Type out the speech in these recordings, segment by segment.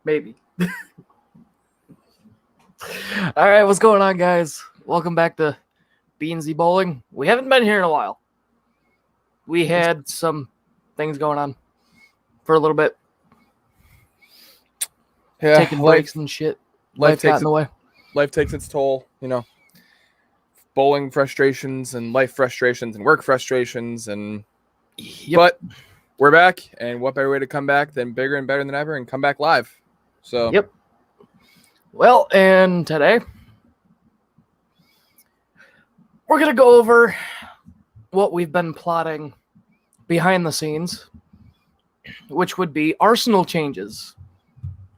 Maybe. All right, what's going on, guys? Welcome back to B&Z Bowling. We haven't been here in a while. We had some things going on for a little bit. Yeah, taking breaks and shit. Life got in the way. Life takes its toll, bowling frustrations and life frustrations and work frustrations But we're back, and what better way to come back than bigger and better than ever and come back live. So Yep. Well, and today we're going to go over what we've been plotting behind the scenes, which would be arsenal changes.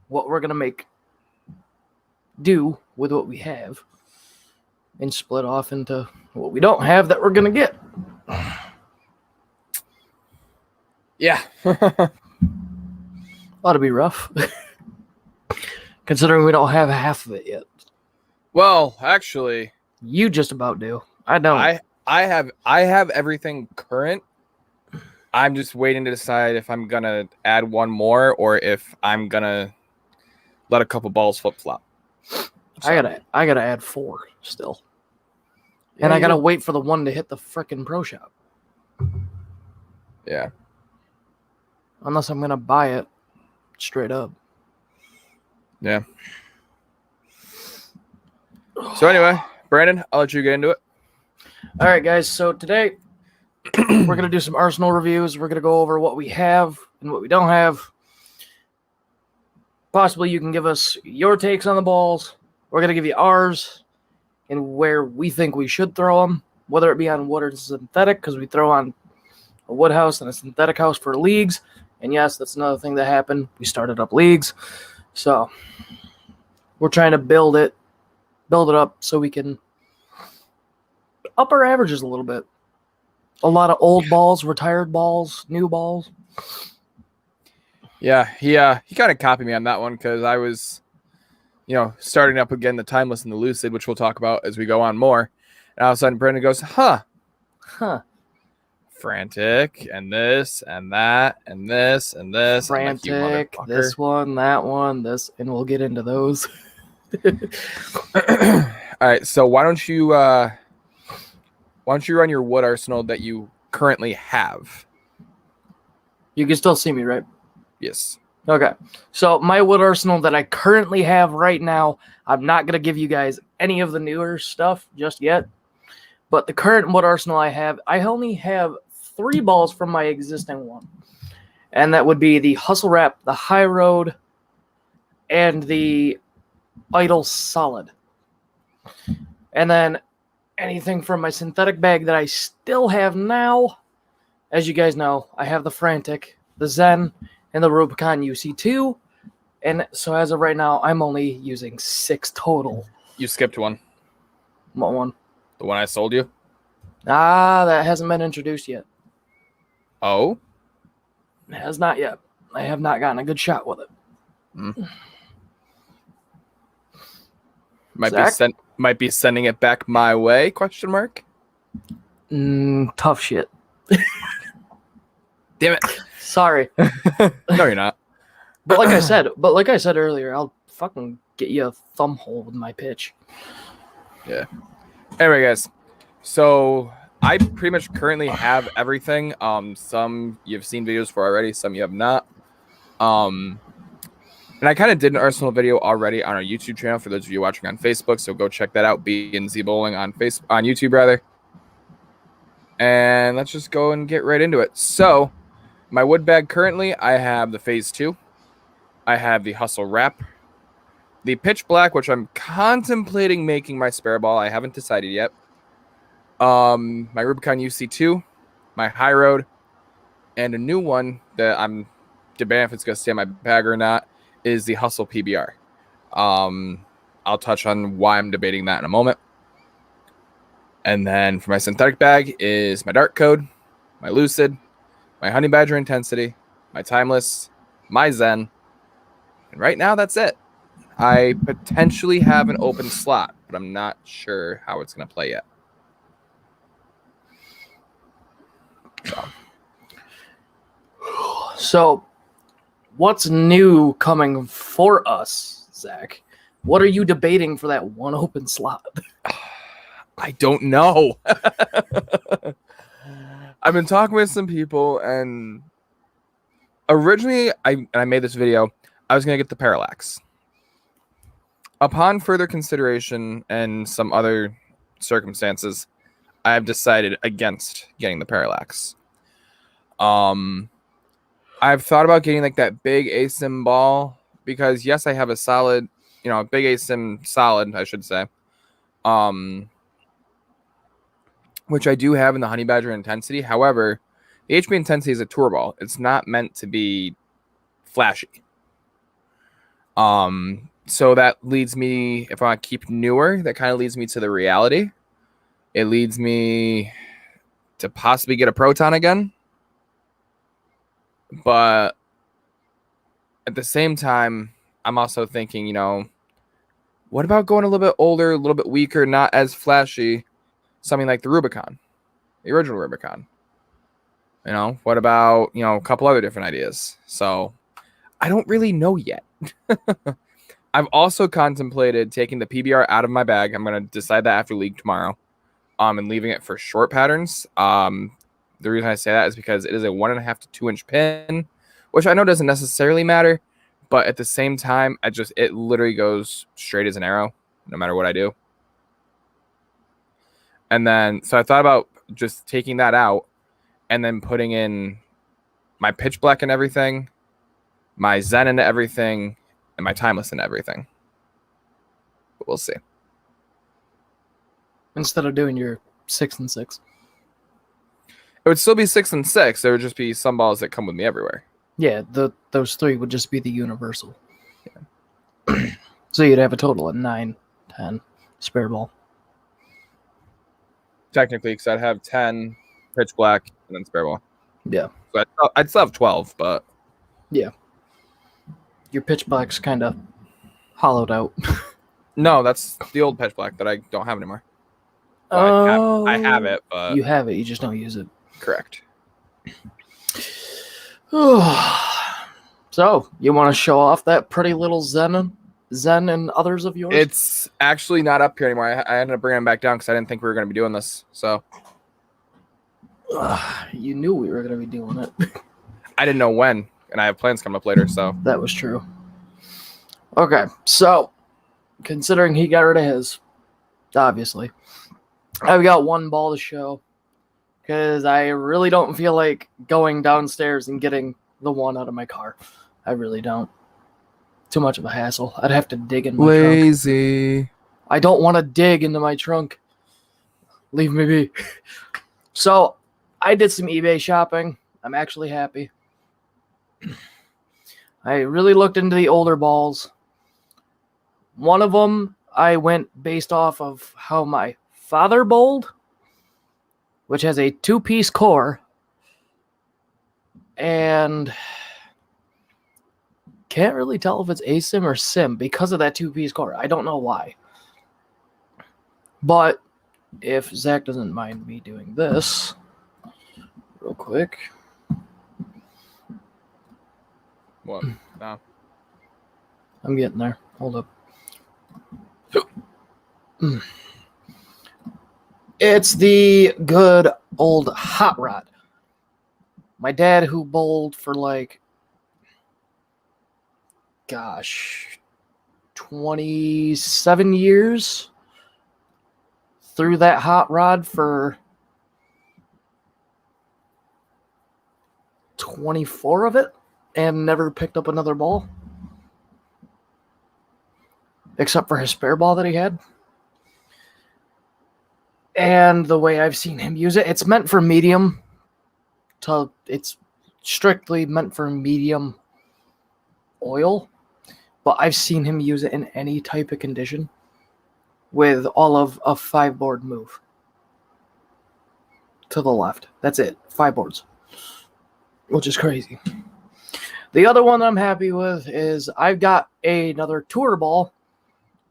What we're going to do with what we have and split off into what we don't have that we're going to get. Yeah. Ought to be rough. Considering we don't have half of it yet. Well, actually, you just about do. I don't. I have everything current. I'm just waiting to decide if I'm gonna add one more or if I'm gonna let a couple balls flip flop. So. I gotta add 4 still. Yeah, and I gotta wait for the one to hit the frickin' pro shop. Yeah. Unless I'm gonna buy it straight up. Yeah. So anyway, Brandon, I'll let you get into it. All right, guys. So today we're going to do some arsenal reviews. We're going to go over what we have and what we don't have. Possibly you can give us your takes on the balls. We're going to give you ours and where we think we should throw them, whether it be on wood or synthetic, because we throw on a wood house and a synthetic house for leagues. And yes, that's another thing that happened. We started up leagues. So we're trying to build it up so we can up our averages a little bit. A lot of old balls, retired balls, new balls. Yeah, he kind of copied me on that one because I was, starting up again the Timeless and the Lucid, which we'll talk about as we go on more. And all of a sudden, Brandon goes, huh. Frantic, and this, and that, and this, and this. Frantic, like, this one, that one, this, and we'll get into those. All right, so why don't you run your wood arsenal that you currently have? You can still see me, right? Yes. Okay. So my wood arsenal that I currently have right now, I'm not going to give you guys any of the newer stuff just yet. But the current wood arsenal I have, I only have 3 balls from my existing one. And that would be the Hustle Wrap, the High Road, and the Idle Solid. And then anything from my synthetic bag that I still have now, as you guys know, I have the Frantic, the Zen, and the Rubicon UC2. And so as of right now, I'm only using 6 total. You skipped one. What one? The one I sold you? That hasn't been introduced yet. Oh? It has not yet. I have not gotten a good shot with it. Might be sending it back my way? ? Tough shit. Damn it. Sorry. No, you're not. But like I said earlier, I'll fucking get you a thumb hole with my pitch. Yeah. Anyway, guys. So I pretty much currently have everything. Some you've seen videos for already, some you have not. And I kind of did an arsenal video already on our YouTube channel for those of you watching on Facebook, so go check that out. B&Z Bowling on YouTube rather. And let's just go and get right into it. So, my wood bag currently, I have the Phase 2. I have the Hustle Wrap, the Pitch Black, which I'm contemplating making my spare ball. I haven't decided yet. My Rubicon UC2, my High Road, and a new one that I'm debating if it's going to stay in my bag or not is the Hustle PBR. I'll touch on why I'm debating that in a moment. And then for my synthetic bag is my Dark Code, my Lucid, my Honey Badger Intensity, my Timeless, my Zen. And right now, that's it. I potentially have an open slot, but I'm not sure how it's going to play yet. So, what's new coming for us, Zach? What are you debating for that one open slot? I don't know. I've been talking with some people, and originally I made this video. I was going to get the Parallax. Upon further consideration and some other circumstances, I have decided against getting the Parallax. I've thought about getting like that big ASIM ball because yes, I have a solid, big ASIM solid, I should say. Which I do have in the Honey Badger Intensity. However, the HB Intensity is a tour ball. It's not meant to be flashy. So that leads me, if I want to keep newer, that kind of leads me to the reality. It leads me to possibly get a Proton again. But at the same time, I'm also thinking, what about going a little bit older, a little bit weaker, not as flashy, something like the Rubicon, the original Rubicon? What about, a couple other different ideas? So I don't really know yet. I've also contemplated taking the PBR out of my bag. I'm going to decide that after League tomorrow, and leaving it for short patterns. The reason I say that is because it is a 1.5 to 2 inch pin, which I know doesn't necessarily matter, but at the same time, it literally goes straight as an arrow, no matter what I do. And then, so I thought about just taking that out and then putting in my pitch black and everything, my Zen into everything, and my timeless into everything. But we'll see. Instead of doing your 6 and 6. It would still be 6 and 6. There would just be some balls that come with me everywhere. Yeah, those 3 would just be the universal. Yeah. So you'd have a total of 9, 10 spare ball. Technically, because I'd have 10 pitch black and then spare ball. Yeah. So I'd still have 12, but... Yeah. Your pitch black's kind of hollowed out. No, that's the old pitch black that I don't have anymore. Well, I have it, but... You have it, you just don't use it. Correct. So, you want to show off that pretty little Zen and others of yours? It's actually not up here anymore. I ended up bringing them back down because I didn't think we were going to be doing this. So you knew we were going to be doing it. I didn't know when, and I have plans coming up later. So that was true. Okay, so considering he got rid of his, obviously, I've got one ball to show because I really don't feel like going downstairs and getting the one out of my car. I really don't. Too much of a hassle. I'd have to dig in my trunk. Lazy. I don't want to dig into my trunk. Leave me be. So, I did some eBay shopping. I'm actually happy. I really looked into the older balls. One of them, I went based off of how my father bowled, which has a 2-piece core, and can't really tell if it's ASIM or SIM because of that 2-piece core. I don't know why. But if Zach doesn't mind me doing this real quick. What? No. I'm getting there. Hold up. It's the good old hot rod. My dad, who bowled for 27 years, threw that hot rod for 24 of it and never picked up another ball except for his spare ball that he had. And the way I've seen him use it, it's meant for medium. It's strictly meant for medium oil, but I've seen him use it in any type of condition with all of a 5-board move to the left. That's it. 5 boards, which is crazy. The other one that I'm happy with is I've got another tour ball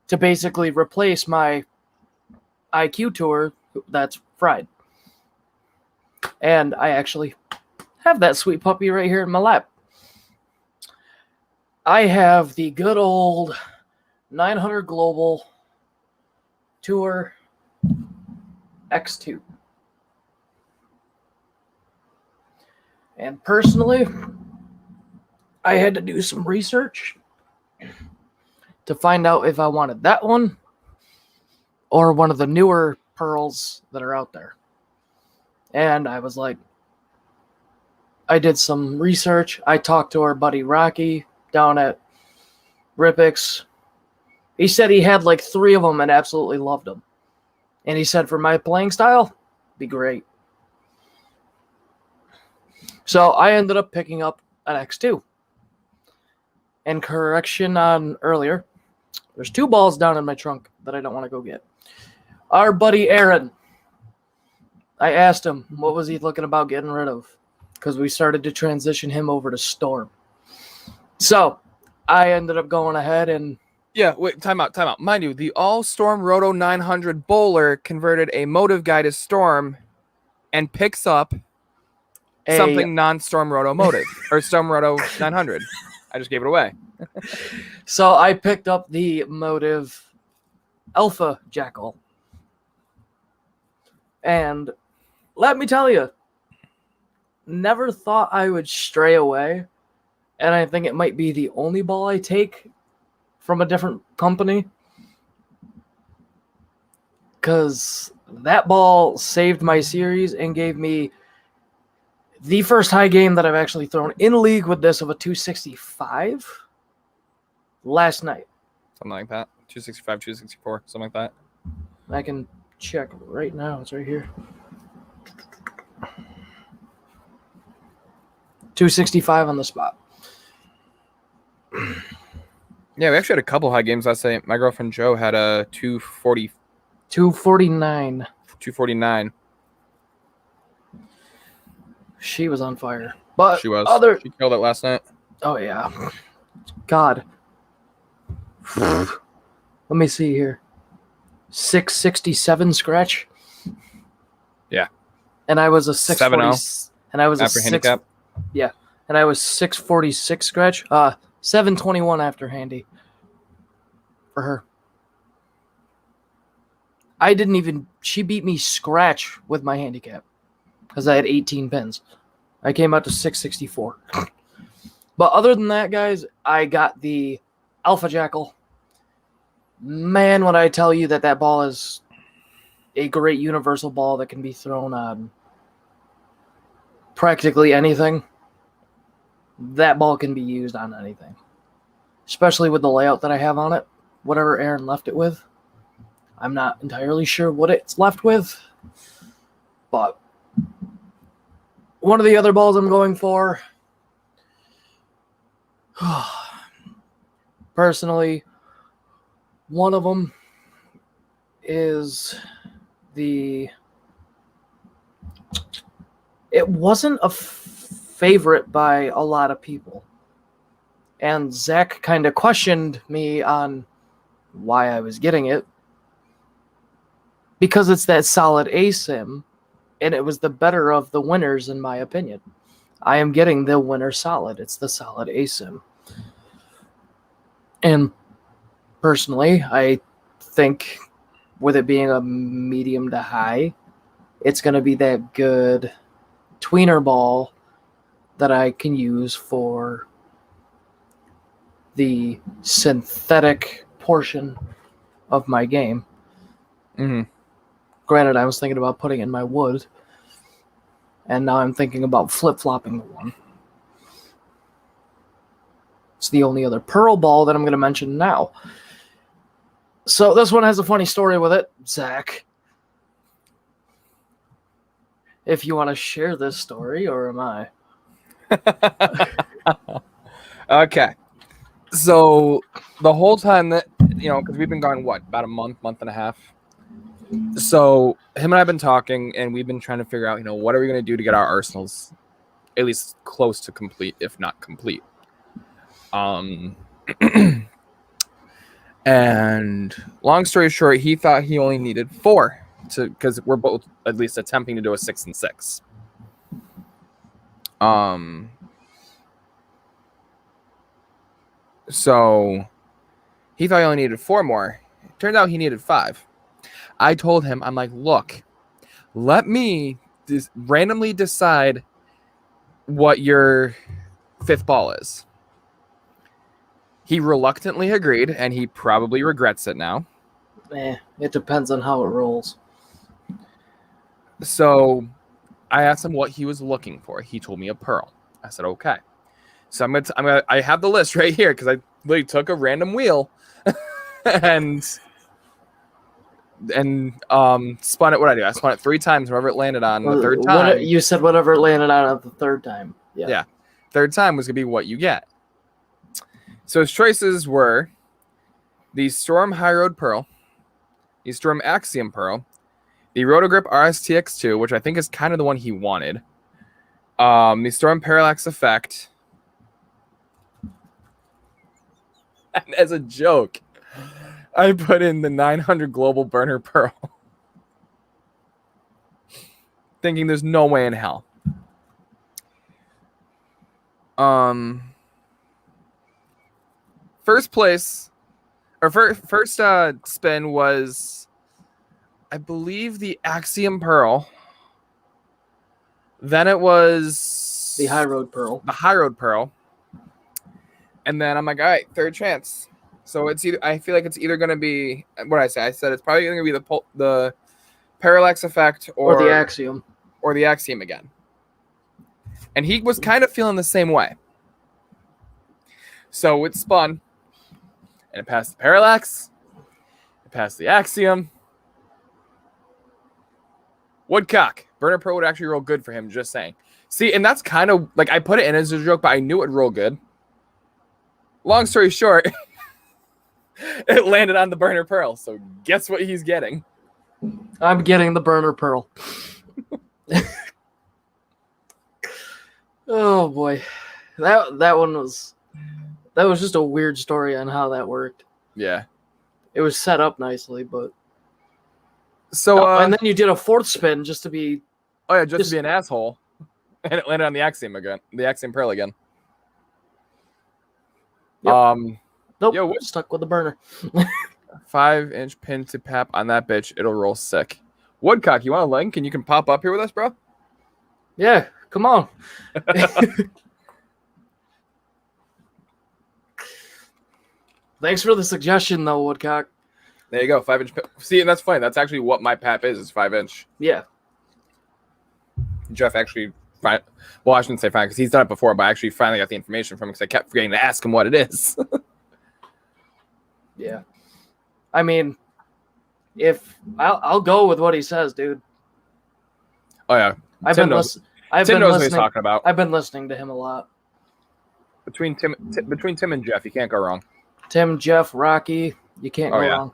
to basically replace my IQ tour that's fried. And I actually have that sweet puppy right here in my lap. I have the good old 900 Global Tour X2. And personally, I had to do some research to find out if I wanted that one or one of the newer pearls that are out there. And I was like, I did some research. I talked to our buddy Rocky down at Ripix. He said he had like 3 of them and absolutely loved them. And he said for my playing style, be great. So I ended up picking up an X2. And correction on earlier, there's 2 balls down in my trunk that I don't want to go get. Our buddy Aaron, I asked him what was he looking about getting rid of, because we started to transition him over to Storm. So I ended up going ahead and... Yeah, wait, time out. Mind you, the All-Storm Roto 900 Bowler converted a motive guy to Storm and picks up something non-Storm Roto motive, or Storm Roto 900. I just gave it away. So I picked up the motive Alpha Jackal. And let me tell you, never thought I would stray away. And I think it might be the only ball I take from a different company. Because that ball saved my series and gave me the first high game that I've actually thrown in league with this of a 265 last night. Something like that. 265, 264, something like that. I can check right now. It's right here. 265 on the spot. Yeah, we actually had a couple high games last night. My girlfriend Joe had a 240. 249. 249. She was on fire. But She was. She killed it last night. Oh, yeah. God. Let me see here. 667 scratch. Yeah. And I was a 640. 7-0. And I was after handicap. Yeah. And I was 646 scratch. 721 after handy. For her. She beat me scratch with my handicap. Because I had 18 pins. I came out to 664. But other than that, guys, I got the Alpha Jackal. Man, when I tell you that ball is a great universal ball that can be thrown on practically anything, that ball can be used on anything. Especially with the layout that I have on it. Whatever Aaron left it with. I'm not entirely sure what it's left with. But one of the other balls I'm going for, personally, one of them is it wasn't a favorite by a lot of people. And Zach kind of questioned me on why I was getting it. Because it's that solid ASIM, and it was the better of the winners, in my opinion. I am getting the winner solid. It's the solid ASIM. And personally, I think with it being a medium to high, it's going to be that good tweener ball that I can use for the synthetic portion of my game. Mm-hmm. Granted, I was thinking about putting it in my wood, and now I'm thinking about flip-flopping the one. It's the only other pearl ball that I'm going to mention now. So this one has a funny story with it, Zach. If you want to share this story, or am I? Okay. So the whole time that, because we've been gone, about a month and a half. So him and I have been talking, and we've been trying to figure out, what are we going to do to get our arsenals at least close to complete, if not complete. And long story short, he thought he only needed 4 because we're both at least attempting to do a 6 and 6. So he thought he only needed 4 more. Turns out he needed 5. I told him, I'm like, look, let me randomly decide what your 5th ball is. He reluctantly agreed, and he probably regrets it now. It depends on how it rolls. So I asked him what he was looking for. He told me a pearl. I said, okay. So I have the list right here because I literally took a random wheel and spun it. What I do? I spun it 3 times. Wherever it landed on the 3rd time. You said whatever it landed on at the 3rd time. Yeah. 3rd time was gonna be what you get. So his choices were the Storm High Road Pearl, the Storm Axiom Pearl, the Rotogrip RSTX2, which I think is kind of the one he wanted. The Storm Parallax Effect. And as a joke, I put in the 900 Global Burner Pearl. Thinking there's no way in hell. First place, or first spin was, I believe, the Axiom Pearl. Then it was the High Road Pearl. The High Road Pearl. And then I'm like, all right, 3rd chance. So it's either, I feel like it's either going to be, what I say? I said it's probably going to be the Parallax Effect or the Axiom. Or the Axiom again. And he was kind of feeling the same way. So it spun. And it passed the Parallax. It passed the Axiom. Woodcock. Burner Pearl would actually roll good for him, just saying. See, and that's kind of, like, I put it in as a joke, but I knew it would roll good. Long story short, it landed on the Burner Pearl. So guess what he's getting? I'm getting the Burner Pearl. Oh, boy. That one was... That was just a weird story on how that worked. Yeah. It was set up nicely, but... So, and then you did a 4th spin just to be... Oh, yeah, just to be an asshole. And it landed on the Axiom again. The Axiom Pearl again. Yep. Nope. Yo, stuck with the burner. 5-inch pin to pap on that bitch. It'll roll sick. Woodcock, you want a link and you can pop up here with us, bro? Yeah, come on. Thanks for the suggestion, though, Woodcock. There you go, 5-inch. See, and that's funny. That's actually what my pap is 5-inch. Yeah. Jeff actually, well, I shouldn't say fine because he's done it before, but I actually finally got the information from him because I kept forgetting to ask him what it is. Yeah. I mean, if I'll go with what he says, dude. Oh yeah, Tim knows what he's talking about. I've been listening to him a lot. Between Tim and Jeff, you can't go wrong. Tim, Jeff, Rocky, you can't go wrong.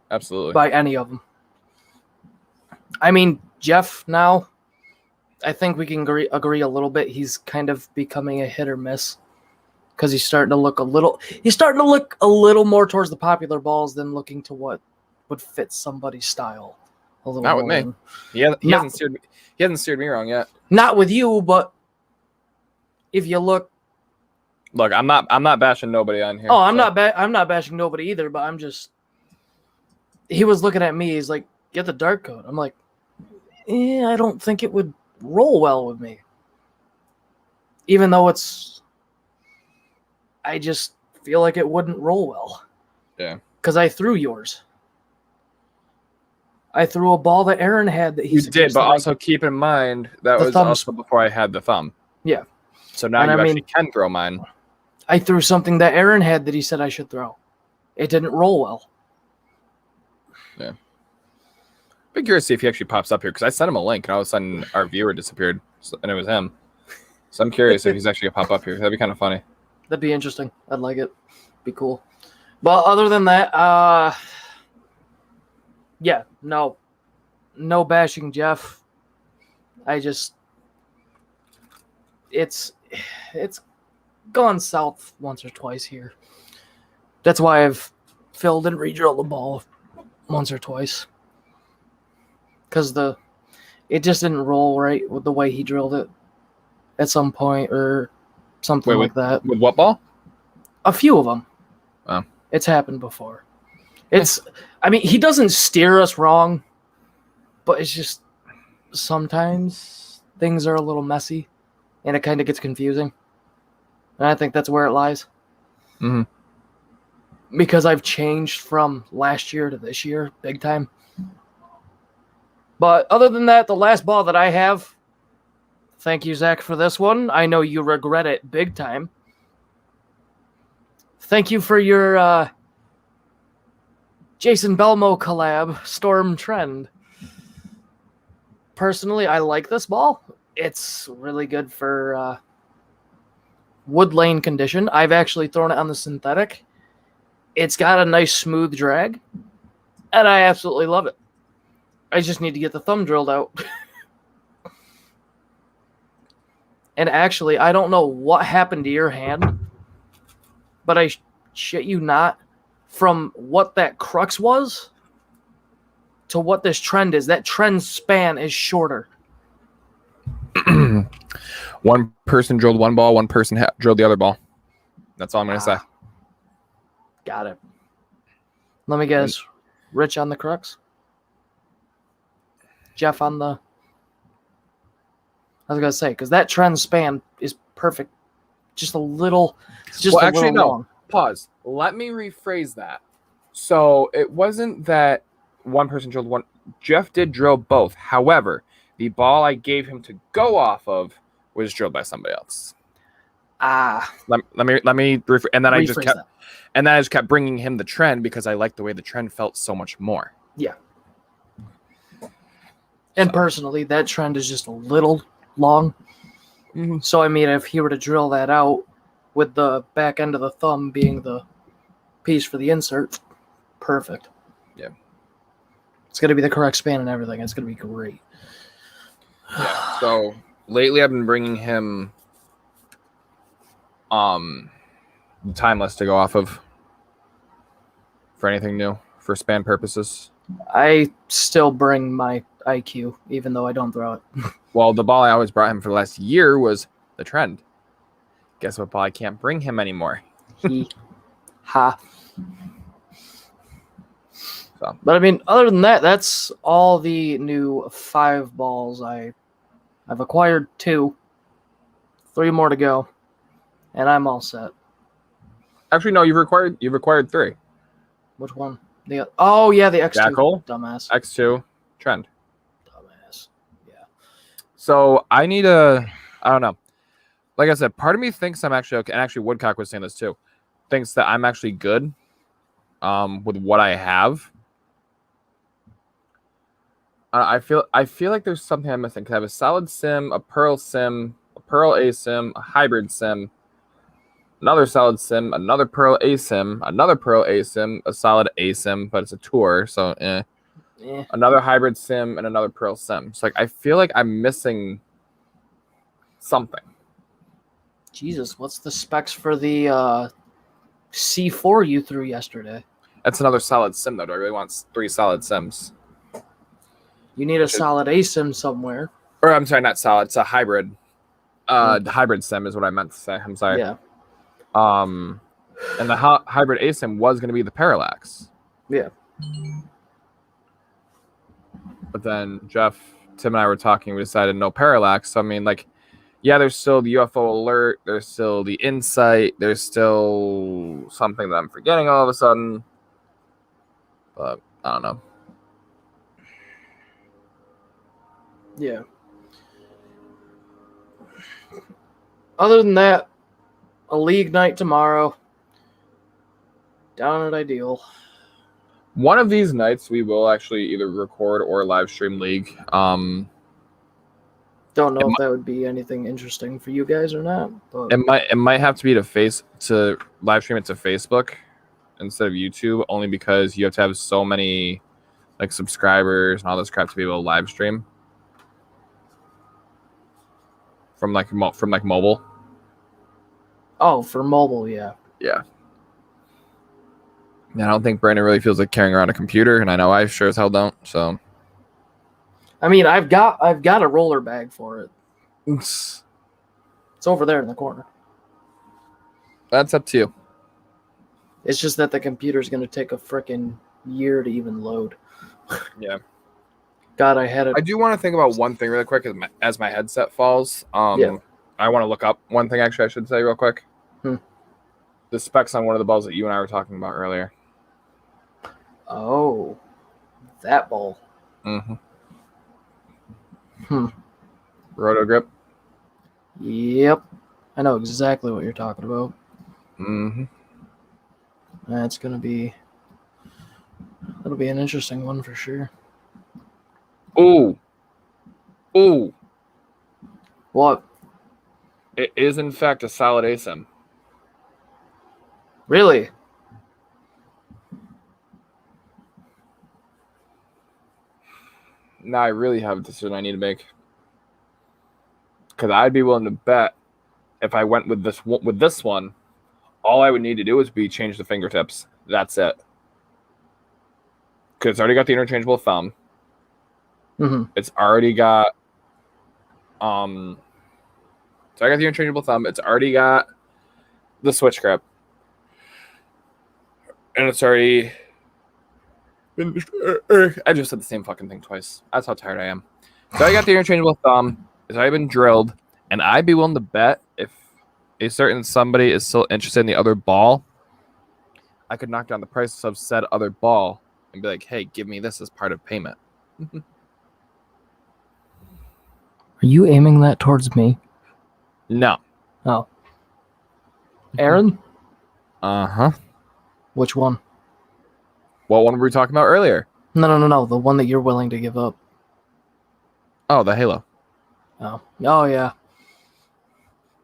Absolutely. By any of them. I mean, Jeff now, I think we can agree a little bit. He's kind of becoming a hit or miss because he's starting to look a little more towards the popular balls than looking to what would fit somebody's style. A little Not with more. me. He hasn't steered me wrong yet. Not with you, but if you look. Look, I'm not bashing nobody on here. Oh, I'm not bashing nobody either, but I'm just. He was looking at me. He's like, "Get the dark coat." I'm like, I don't think it would roll well with me. Even though I just feel like it wouldn't roll well. Yeah. Because I threw yours. I threw a ball that Aaron had that he You did, but also keep in mind that was also before I had the thumb. Yeah. So now you actually can throw mine. I threw something that Aaron had that he said I should throw. It didn't roll well. Yeah. Be curious to see if he actually pops up here because I sent him a link and all of a sudden our viewer disappeared and it was him. So I'm curious if he's actually gonna pop up here. That'd be kind of funny. That'd be interesting. I'd like it. Be cool. But other than that, yeah, no bashing Jeff. It's gone south once or twice here. That's why I've filled and re-drilled the ball once or twice. Because it just didn't roll right with the way he drilled it at some point or something like that. With what ball? A few of them. Oh. It's happened before. I mean, he doesn't steer us wrong, but it's just sometimes things are a little messy and it kind of gets confusing. And I think that's where it lies. Mm-hmm. Because I've changed from last year to this year big time. But other than that, the last ball that I have, thank you, Zach, for this one. I know you regret it big time. Thank you for your Jason Belmo collab, Storm Trend. Personally, I like this ball. It's really good for wood lane condition. I've actually thrown it on the synthetic. It's got a nice smooth drag, and I absolutely love it. I just need to get the thumb drilled out. And actually, I don't know what happened to your hand, but I shit you not, from what that crux was to what this trend is, that trend span is shorter. One person drilled one ball, one person drilled the other ball. That's all I'm going to say. Got it. Let me guess. Rich on the crux? Jeff on the... I was going to say, because that trend span is perfect. Just a little... It's just actually, no. Long. Pause. Let me rephrase that. So it wasn't that one person drilled one. Jeff did drill both. However, the ball I gave him to go off of was drilled by somebody else. Let me and then I just kept bringing him the trend because I liked the way the trend felt so much more. Yeah. And personally, that trend is just a little long. Mm-hmm. So I mean, if he were to drill that out with the back end of the thumb being the piece for the insert, perfect. Yeah. It's going to be the correct span and everything. It's going to be great. Yeah. So lately I've been bringing him timeless to go off of for anything new for span purposes. I still bring my IQ, even though I don't throw it. Well, the ball I always brought him for the last year was the trend. Guess what ball I can't bring him anymore? Ha. So. But I mean, other than that, that's all the new 5 balls I've acquired 2, 3 more to go, and I'm all set. Actually, no, you've acquired 3. Which one? The X2. Jackal, dumbass. X2, trend. Dumbass. Yeah. So I need I don't know. Like I said, part of me thinks I'm actually okay, and actually Woodcock was saying this too. Thinks that I'm actually good with what I have. I feel like there's something I'm missing because I have a solid sim, a pearl A sim, a hybrid sim, another solid sim, another pearl A sim, another pearl A sim, a solid A sim, but it's a tour, so another hybrid sim, and another pearl sim. So like I feel like I'm missing something. Jesus, what's the specs for the C4 you threw yesterday? That's another solid sim though. Do I really want 3 solid sims? You need a solid A sim somewhere. Or I'm sorry, not solid. It's a hybrid. The hybrid sim is what I meant to say. I'm sorry. Yeah. And the hybrid A sim was going to be the parallax. Yeah. But then Tim and I were talking. We decided no parallax. So I mean, like, yeah, there's still the UFO alert. There's still the insight. There's still something that I'm forgetting all of a sudden. But I don't know. Yeah. Other than that, a league night tomorrow. Down at Ideal. One of these nights we will actually either record or live stream league. Don't know if that would be anything interesting for you guys or not. But it might have to be to live stream it to Facebook instead of YouTube, only because you have to have so many like subscribers and all this crap to be able to live stream from mobile. Oh, for mobile, yeah. Yeah. I don't think Brandon really feels like carrying around a computer, and I know I sure as hell don't. So, I mean, I've got a roller bag for it. It's over there in the corner. That's up to you. It's just that the computer's going to take a freaking year to even load. Yeah. God, I had it. I do want to think about one thing really quick as my headset falls. Yeah. I want to look up one thing, actually, I should say real quick. Hmm. The specs on one of the balls that you and I were talking about earlier. Oh, that ball. Mm-hmm. Roto grip. Yep. I know exactly what you're talking about. Mm-hmm. That's going to be... That'll be an interesting one for sure. Ooh. What? It is, in fact, a solid ASIM. Really? Now I really have a decision I need to make. Because I'd be willing to bet if I went with this one, all I would need to do is change the fingertips. That's it. Because it's already got the interchangeable thumb. Mm-hmm. It's already got so I got the interchangeable thumb. It's already got the switch grip. And it's already I just said the same fucking thing twice. That's how tired I am. So I got the interchangeable thumb. It's already been drilled. And I'd be willing to bet if a certain somebody is still interested in the other ball, I could knock down the price of said other ball and be like, hey, give me this as part of payment. Are you aiming that towards me? No. Oh. Aaron? Uh-huh. Which one? What one were we talking about earlier? No. The one that you're willing to give up. Oh, the Halo. Oh. Oh, yeah.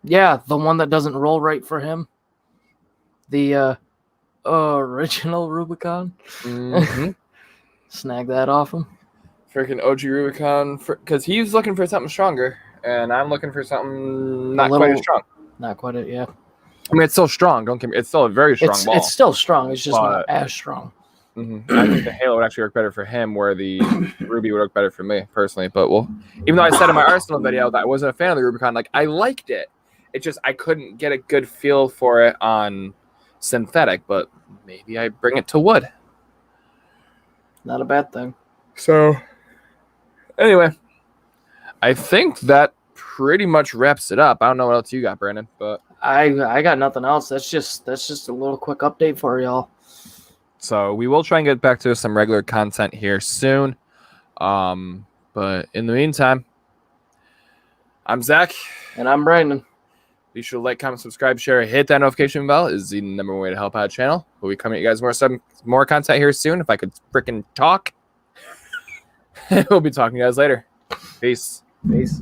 Yeah, the one that doesn't roll right for him. The original Rubicon. Mm-hmm. Snag that off him. Freaking OG Rubicon. Because he's looking for something stronger, and I'm looking for something not quite as strong. Not quite it, yeah. I mean, it's still strong. Don't get me. It's still a very strong ball. It's still strong. It's just not as strong. Mm-hmm. I think the Halo would actually work better for him, where the Ruby would work better for me personally. But even though I said in my Arsenal video that I wasn't a fan of the Rubicon, like I liked it. It's just I couldn't get a good feel for it on synthetic. But maybe I bring it to wood. Not a bad thing. So, anyway, I think that pretty much wraps it up. I don't know what else you got, Brandon, but I got nothing else. That's just a little quick update for y'all. So we will try and get back to some regular content here soon. But in the meantime, I'm Zach. And I'm Brandon. Be sure to like, comment, subscribe, share, hit that notification bell is the number one way to help out the channel. We'll be coming at you guys more content here soon. If I could freaking talk. We'll be talking to you guys later. Peace. Peace.